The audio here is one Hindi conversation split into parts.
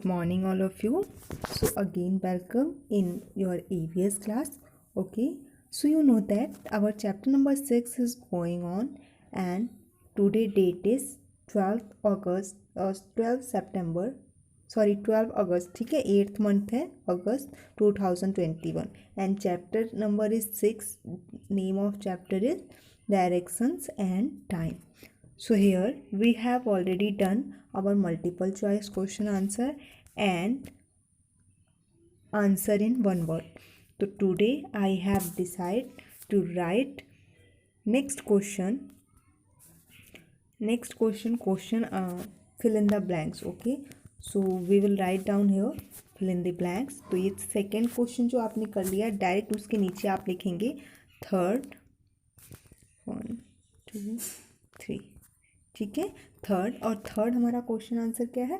morning all of you. So again welcome in your EVS class. Okay, so you know that our chapter number 6 is going on and today date is 12th August 12 September 12 August. ठीक है, 8th month है August 2021 and chapter number is 6. Name of chapter is Directions and Time. So here we have already done our multiple choice question answer and answer in one word. So today I have decided to write next question fill in the blanks. Okay, so we will write down here fill in the blanks. तो ये सेकेंड क्वेश्चन जो आपने कर लिया डायरेक्ट उसके नीचे आप लिखेंगे थर्ड 1 2 3. ठीक है, थर्ड हमारा क्वेश्चन आंसर क्या है,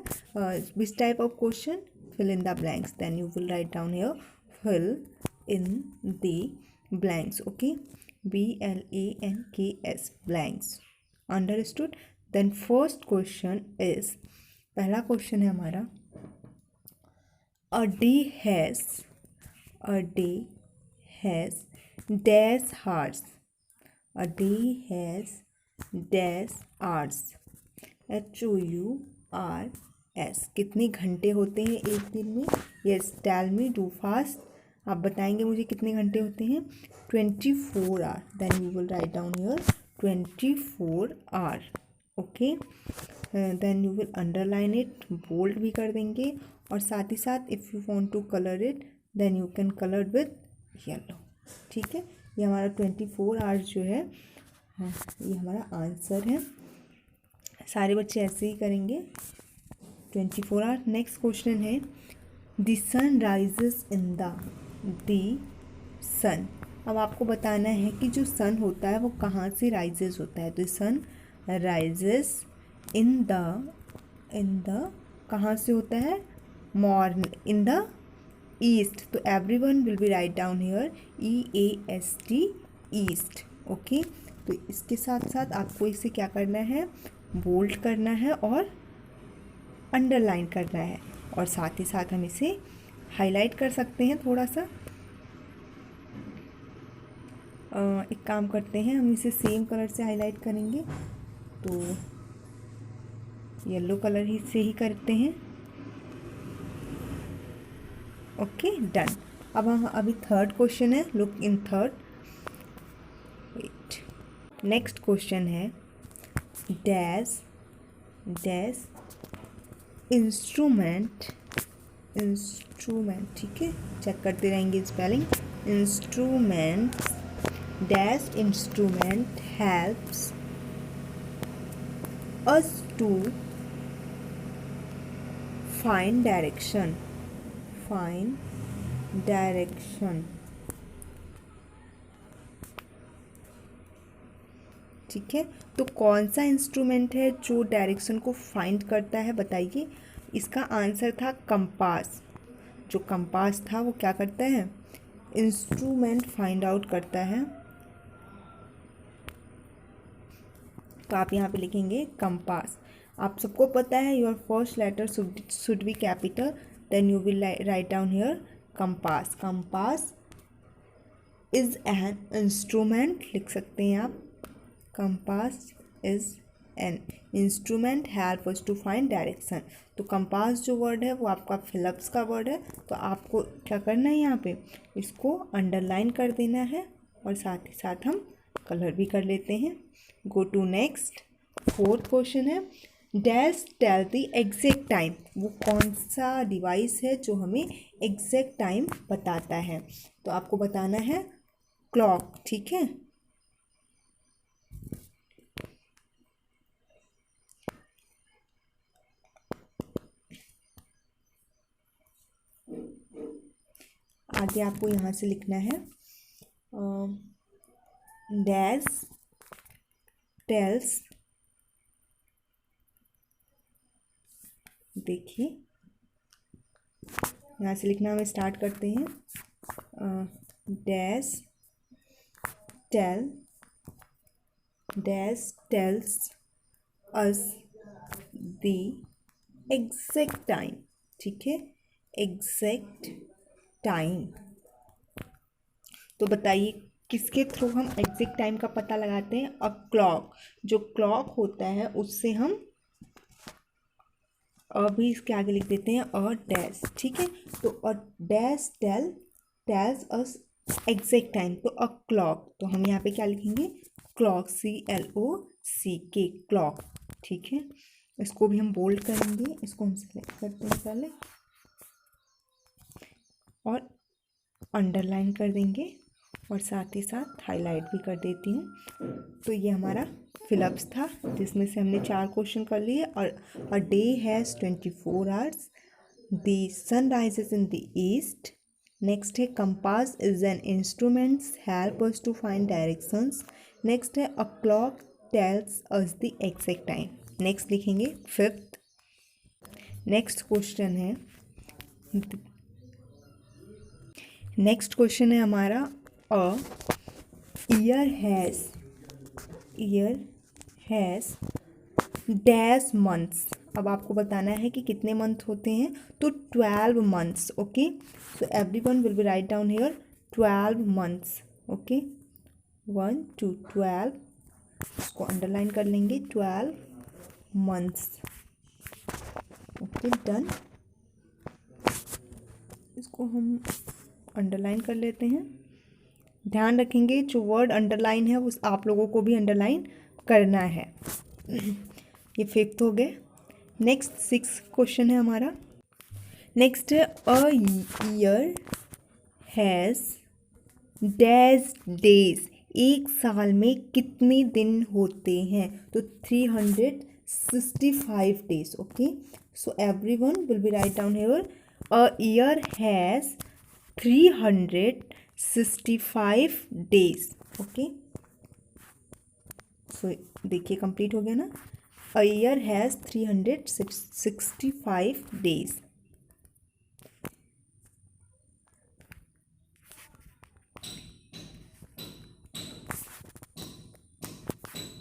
which type of question, fill in the blanks. Then you will write down here fill in the blanks. Okay, BLANKS blanks. Understood. Then first question is, पहला क्वेश्चन है हमारा, a day has dash hours. A day has dash hours. HOURS. कितने घंटे होते हैं एक दिन में? Yes, tell me, do fast. आप बताएंगे मुझे कितने घंटे होते हैं. 24 hour. Then you will write down here 24 hour. Okay. Then you will underline it, bold भी कर देंगे और साथ ही साथ if you want to color it then you can color with yellow. ठीक है, ये हमारा 24 आवर्स जो है, हाँ ये हमारा आंसर है. सारे बच्चे ऐसे ही करेंगे 24 आवर. नेक्स्ट क्वेश्चन है, the sun rises in the sun. अब आपको बताना है कि जो सन होता है वो कहाँ से राइजेस होता है. तो सन राइजेस इन द कहाँ से होता है, इन द ईस्ट. तो everyone will be write down here EAST east. Okay, तो इसके साथ साथ आपको इसे क्या करना है, बोल्ड करना है और अंडरलाइन करना है और साथ ही साथ हम इसे हाईलाइट कर सकते हैं थोड़ा सा. एक काम करते हैं, हम इसे सेम कलर से हाईलाइट करेंगे. तो येलो कलर ही से ही करते हैं. Okay, done. अब हम अभी थर्ड क्वेश्चन है, look in third. Wait, next question है, डैश इंस्ट्रूमेंट. ठीक है, चेक करते रहेंगे spelling. Instrument dash instrument helps us to find direction. ठीक है, तो कौन सा इंस्ट्रूमेंट है जो डायरेक्शन को फाइंड करता है, बताइए. इसका आंसर था कंपास. जो कंपास था वो क्या करता है, इंस्ट्रूमेंट फाइंड आउट करता है. तो आप यहाँ पे लिखेंगे कंपास. आप सबको पता है your first letter should be capital. Then you will write down here compass. Compass is an instrument, लिख सकते हैं आप. Compass is an instrument help us to find direction. तो कंपास जो वर्ड है वो आपका फिलिप्स का वर्ड है. तो आपको क्या करना है, यहाँ पे इसको अंडरलाइन कर देना है और साथ ही साथ हम कलर भी कर लेते हैं. Go to next. Fourth question है, dash tell the exact time. वो कौन सा डिवाइस है जो हमें एग्जैक्ट टाइम बताता है. तो आपको बताना है क्लॉक. ठीक है, आगे आपको यहाँ से लिखना है डैश टेल्स. देखिए यहाँ से लिखना हम स्टार्ट करते हैं. Dash tales us the exact time. ठीक है, एग्जैक्ट टाइम। तो बताइए किसके थ्रू हम एग्जैक्ट टाइम का पता लगाते हैं? अ क्लॉक। जो क्लॉक होता है उससे हम भी इसके आगे लिख देते हैं अ डैश, ठीक है। तो अ dash tells us exact time, तो अ क्लॉक, तो हम यहाँ पे क्या लिखेंगे? क्लॉक, CLOCK, क्लॉक, ठीक है। इसको भी हम बोल्ड करेंगे, इसको हम सेलेक्ट करते हैं पहले और अंडरलाइन कर देंगे और साथ ही साथ हाईलाइट भी कर देती हूँ। तो ये हमारा फिलअप्स था जिसमें से हमने 4 क्वेश्चन कर लिए। और a day has 24 hours, the sun rises in the east. Next है compass is an instruments help us to find directions. Next है a clock tells us the exact time. Next लिखेंगे 5th। नेक्स्ट क्वेश्चन है हमारा a year has dash months. अब आपको बताना है कि कितने मंथ होते हैं, तो 12 months, okay. So everyone will be write down here 12 months, okay, 1 2 12, इसको अंडरलाइन कर लेंगे 12 मंथ्स, ओके, डन। इसको हम अंडरलाइन कर लेते हैं। ध्यान रखेंगे जो वर्ड अंडरलाइन है उस आप लोगों को भी अंडरलाइन करना है। ये 5th हो गए। नेक्स्ट 6th क्वेश्चन है हमारा। नेक्स्ट है a year has dash days. एक साल में कितने दिन होते हैं? तो 365 days, okay. So everyone will be write down here a year has 365 days, okay. So देखिए कंप्लीट हो गया ना। A year has 365 days.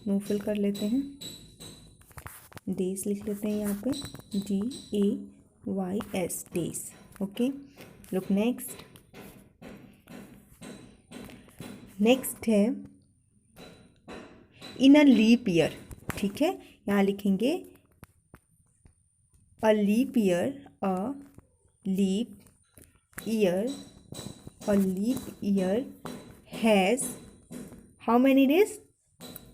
No fill कर लेते हैं, डेज लिख लेते हैं यहाँ पे DAYS, days, okay. Look next है इन अ लीप ईयर, ठीक है। यहाँ लिखेंगे a leap year, a leap year has how many days?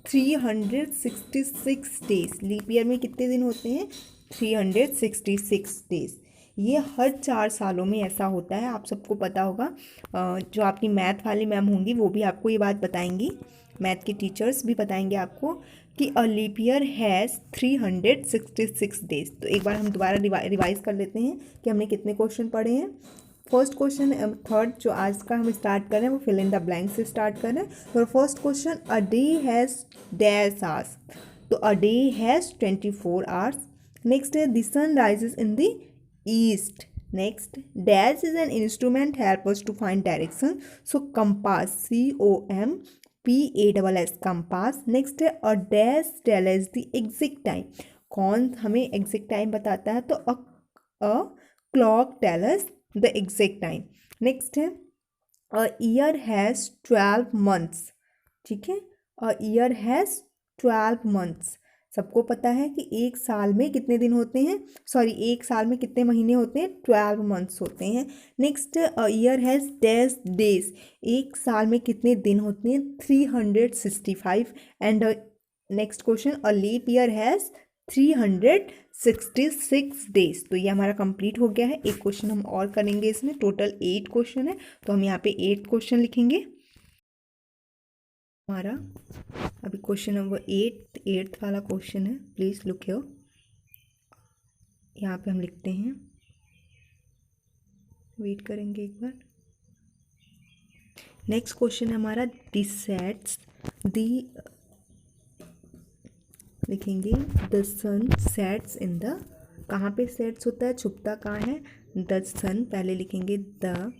366 days. Leap year में कितने दिन होते हैं? 366 डेज। ये हर 4 सालों में ऐसा होता है, आप सबको पता होगा। जो आपकी मैथ वाली मैम होंगी वो भी आपको ये बात बताएंगी, मैथ के टीचर्स भी बताएंगे आपको कि a leap year has 366 days. तो एक बार हम दोबारा रिवाइज कर लेते हैं कि हमने कितने क्वेश्चन पढ़े हैं। फर्स्ट क्वेश्चन, थर्ड जो आज का हम स्टार्ट कर रहे हैं वो फिल इन द ब्लैंक से स्टार्ट कर रहे हैं। तो first question, a day has dash hours, तो a day has 24 hours. Next है the sun rises in the east. Next, dash is an instrument help us to find direction, so compass, COMPASS, compass. Next है a dash tell us the exact time. कौन हमें एग्जैक्ट टाइम बताता है? तो a clock tell us the exact time. Next है अ ईयर हैज़ 12 मंथ्स, ठीक है। A year has 12 months. सबको पता है कि एक साल में कितने दिन होते हैं, सॉरी एक साल में कितने महीने होते हैं? 12 मंथ्स होते हैं। Next, a year has dash days. एक साल में कितने दिन होते हैं? 365। And next question, a leap year has 366 days. तो ये हमारा कंप्लीट हो गया है। एक क्वेश्चन हम और करेंगे, इसमें टोटल 8 क्वेश्चन है, तो हम यहाँ पे 8 क्वेश्चन लिखेंगे। हमारा अभी क्वेश्चन नंबर 8th वाला क्वेश्चन है, प्लीज़ लुक हियर। यहाँ पे हम लिखते हैं, वेट करेंगे एक बार। नेक्स्ट क्वेश्चन है हमारा द सेट्स द, लिखेंगे the sun sets in the, कहाँ पे सेट्स होता है, छुपता कहाँ है? द सन, पहले लिखेंगे the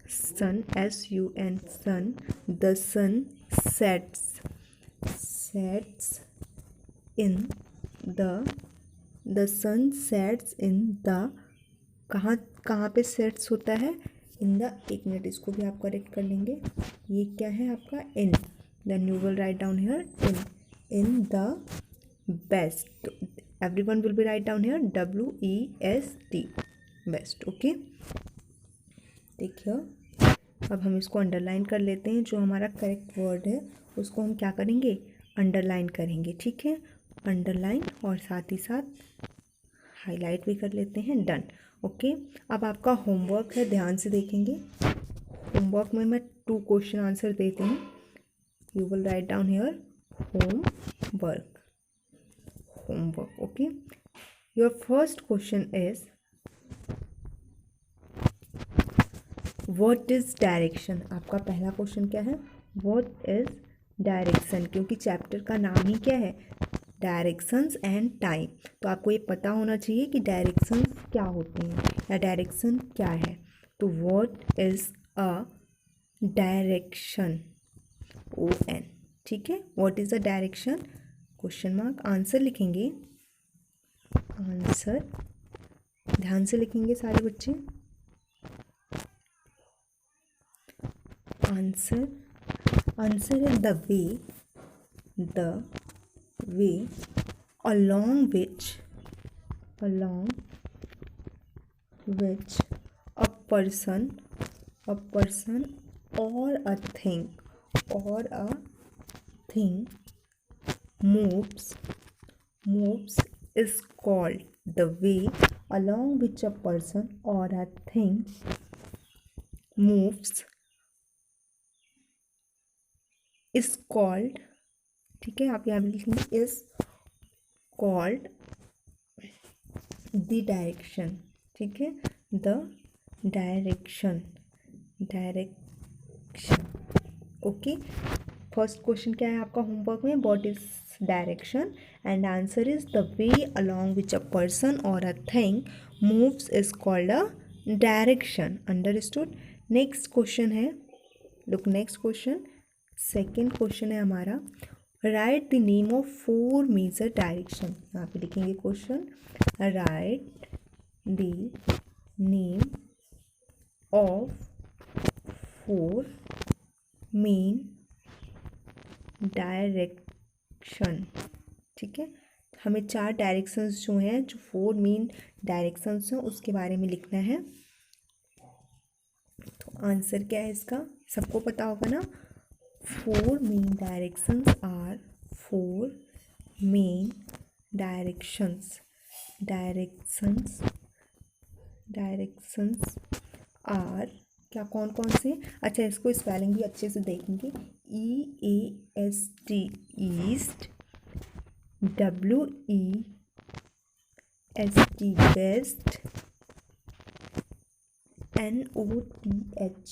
sun, SUN, sun. The sun sets in the sun sets in the कहाँ कहाँ पे सेट्स होता है, इन द, एक मिनट इसको भी आप करेक्ट कर लेंगे, ये क्या है आपका in, then you will write down here in the west, everyone will be write down here WEST, west, okay. देखिए अब हम इसको अंडरलाइन कर लेते हैं, जो हमारा करेक्ट वर्ड है उसको हम क्या करेंगे, अंडरलाइन करेंगे, ठीक है, अंडरलाइन, और साथ ही साथ हाईलाइट भी कर लेते हैं, डन, ओके। अब आपका होमवर्क है, ध्यान से देखेंगे, होमवर्क में मैं 2 क्वेश्चन आंसर देती हूँ, you will write down here homework, okay. Your first question is what is direction, आपका पहला क्वेश्चन क्या है, what is direction, क्योंकि चैप्टर का नाम ही क्या है, डायरेक्शंस एंड टाइम, तो आपको ये पता होना चाहिए कि डायरेक्शंस क्या होते हैं या डायरेक्शन क्या है। तो what is a direction, ON, ठीक है, what is a direction, question mark, answer लिखेंगे, आंसर ध्यान से लिखेंगे सारे बच्चे, आंसर, आंसर है the way along which a person or a thing moves is called, the way along which a person or a thing moves is called, ठीक है, आप यहाँ पे लिखेंगे is called the direction, ठीक है, the direction, okay. First question क्या है आपका होमवर्क में, what is direction, and answer is the way along which a person और a thing moves is called a direction, understood. Next question है, look next question, second question है हमारा, write the name of 4 major direction, यहाँ पे लिखेंगे question, write the name of 4 main direction, ठीक है, हमें 4 डायरेक्शंस जो हैं, जो 4 मेन डायरेक्शंस हैं उसके बारे में लिखना है। तो आंसर क्या है इसका, सबको पता होगा ना, 4 main directions are, 4 main directions are, क्या कौन कौन से, अच्छा इसको स्पेलिंग भी अच्छे से देखेंगे, EAST east, WEST west, NORTH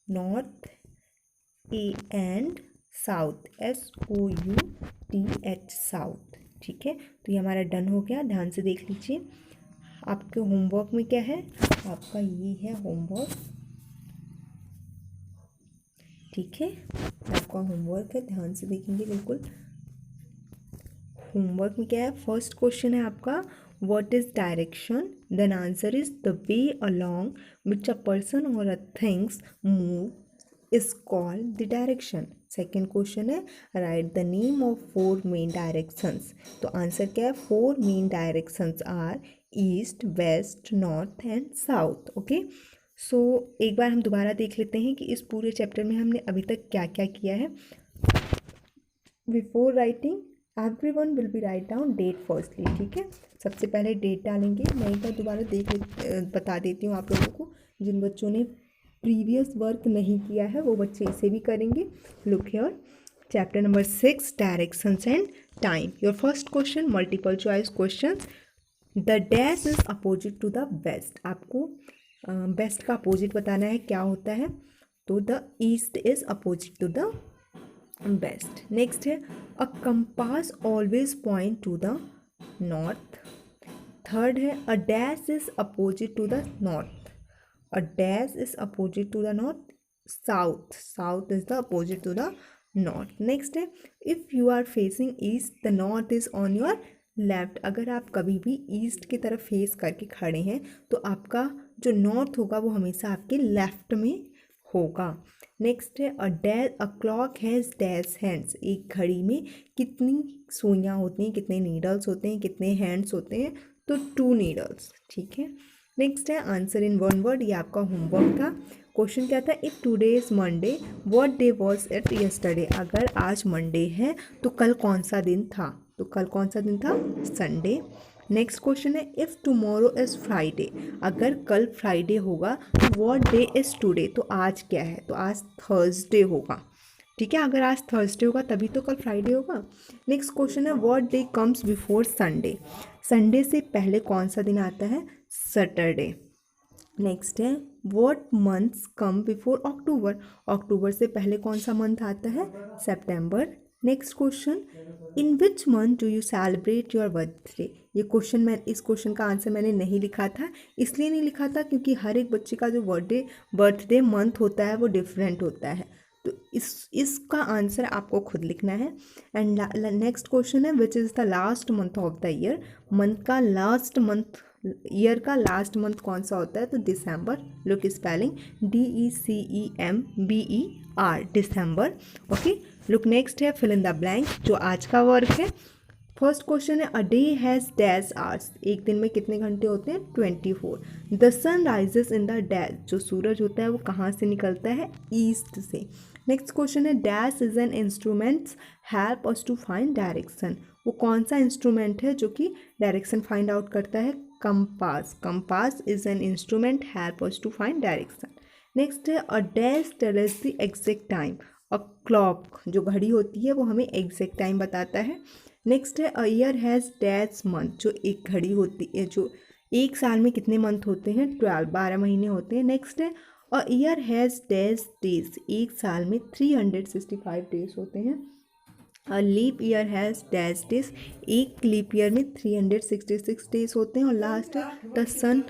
north, and south, SOUTH south, ठीक है। तो ये हमारा डन हो गया, ध्यान से देख लीजिए। आपके होमवर्क में क्या है, आपका ये है होमवर्क, ठीक है, आपका होमवर्क है, ध्यान से देखेंगे बिल्कुल। होमवर्क में क्या है, फर्स्ट क्वेश्चन है आपका, what is direction, then answer is the way along which a person और a things move is called the direction. Second question है, write the name of 4 main directions, तो आंसर क्या है, 4 main directions are east, west, north and south, okay. So एक बार हम दोबारा देख लेते हैं कि इस पूरे चैप्टर में हमने अभी तक क्या क्या किया है। Before writing everyone will be write down date firstly, ठीक है, सबसे पहले डेट डालेंगे। मैं एक बार दोबारा बता देती हूँ आप लोगों को, जिन बच्चों ने प्रीवियस वर्क नहीं किया है वो बच्चे इसे भी करेंगे। Look here, chapter number 6 directions and time. Your first question multiple choice question, the dash is opposite to the west, आपको बेस्ट का अपोजिट बताना है क्या होता है, तो the east is opposite to the west. Next है, a compass always point to the north. Third है, a dash is opposite to the north, a dash is opposite to the north, south, south is the opposite to the north. Next है, if you are facing east the north is on your left. अगर आप कभी भी ईस्ट की तरफ फेस करके खड़े हैं तो आपका जो नॉर्थ होगा वो हमेशा आपके लेफ्ट में होगा। नेक्स्ट है a clock has dash hands. एक घड़ी में कितनी सुइयाँ होती हैं, कितने नीडल्स होते हैं, कितने हैंड्स होते हैं? तो 2 नीडल्स। ठीक है। नेक्स्ट है आंसर इन वन वर्ड। ये आपका होमवर्क था। क्वेश्चन क्या था? If today is Monday what day was it yesterday. अगर आज मंडे है तो कल कौन सा दिन था? तो कल कौन सा दिन था? संडे। नेक्स्ट क्वेश्चन है इफ़ टुमारो इज़ फ्राइडे। अगर कल फ्राइडे होगा तो व्हाट डे इज़ टुडे। तो आज क्या है? तो आज थर्सडे होगा। ठीक है। अगर आज थर्सडे होगा तभी तो कल फ्राइडे होगा। नेक्स्ट क्वेश्चन है what day comes before Sunday. Sunday से पहले कौन सा दिन आता है? सैटरडे। नेक्स्ट है what months come before October. October से पहले कौन सा मंथ आता है? सितंबर। Next question in which month do you celebrate your birthday. ये क्वेश्चन इस क्वेश्चन का आंसर मैंने नहीं लिखा था। इसलिए नहीं लिखा था क्योंकि हर एक बच्चे का जो बर्थडे मंथ होता है वो डिफरेंट होता है। तो इसका आंसर आपको खुद लिखना है। एंड नेक्स्ट क्वेश्चन है which is the last month of the year. Year का लास्ट मंथ कौन सा होता है? तो दिसंबर। लुक स्पेलिंग DECEMBER, दिसंबर। ओके। लुक नेक्स्ट है फिल इन द ब्लैंक, जो आज का वर्क है। फर्स्ट क्वेश्चन है a day has dash hours. एक दिन में कितने घंटे होते हैं? 24। The sun rises in the dash. जो सूरज होता है वो कहाँ से निकलता है? ईस्ट से। नेक्स्ट क्वेश्चन है dash is an instruments help us to find direction. वो कौन सा इंस्ट्रूमेंट है जो कि डायरेक्शन फाइंड आउट करता है? Compass. Compass is an instrument help us to find direction. Next है a dash tells the exact time. A clock जो घड़ी होती है वो हमें एग्जैक्ट टाइम बताता है। नेक्स्ट है a year has dash month. जो एक घड़ी होती है, जो एक साल में कितने मंथ होते हैं? 12 महीने होते हैं। नेक्स्ट है a year has dash days. एक साल में 365 डेज होते हैं। A leap year has dash days. एक लीप ईयर में 366 डेज होते हैं। और लास्ट है द सन